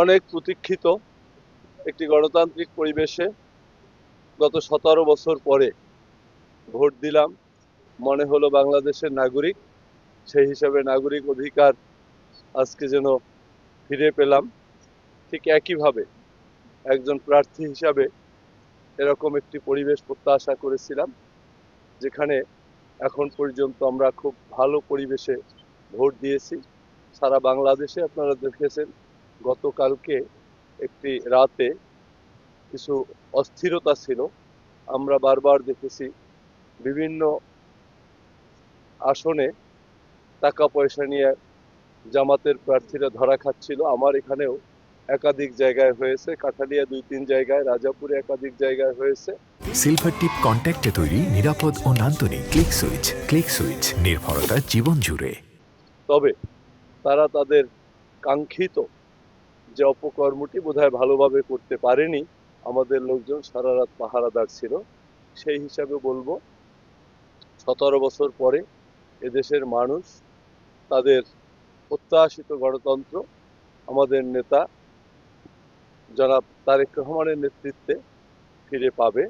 অনেক প্রতীক্ষিত একটি গণতান্ত্রিক পরিবেশে গত 17 বছর পরে ভোট দিলাম। মনে হলো বাংলাদেশের নাগরিক, সেই হিসাবে নাগরিক অধিকার আজকে যেন ফিরে পেলাম। ঠিক একইভাবে একজন প্রার্থী হিসাবে এরকম একটি পরিবেশ প্রত্যাশা করেছিলাম, যেখানে এখন পর্যন্ত আমরা খুব ভালো পরিবেশে ভোট দিয়েছি। সারা বাংলাদেশে আপনারা দেখেছেন গতকালকে একটি রাতে কিছু অস্থিরতা ছিল। আমরা বারবার দেখেছি বিভিন্ন আসনে টাকা পয়সা নিয়ে জামাতের প্রার্থীরা ধরা খাচ্ছিল। আমার এখানেও একাধিক জায়গায় হয়েছে, কাঠালিয়া 2-3 জায়গায়, রাজাপুরে একাধিক জায়গায় হয়েছে। সিলভার টিপ কন্ট্যাক্টে তৈরি নিরাপদ ও নান্দনিক ক্লিক সুইচ নির্ভরতা জীবন জুড়ে। তবে তারা তাদের কাঙ্ক্ষিত যে অপকর্মটি বোধহয় ভালোভাবে করতে পারেনি। আমাদের লোকজন সারা রাত পাহারাদার ছিল। সেই হিসাবে বলবো 17 বছর পরে এদেশের মানুষ তাদের প্রত্যাশিত গণতন্ত্র আমাদের নেতা জনাব তারেক রহমানের নেতৃত্বে ফিরে পাবে।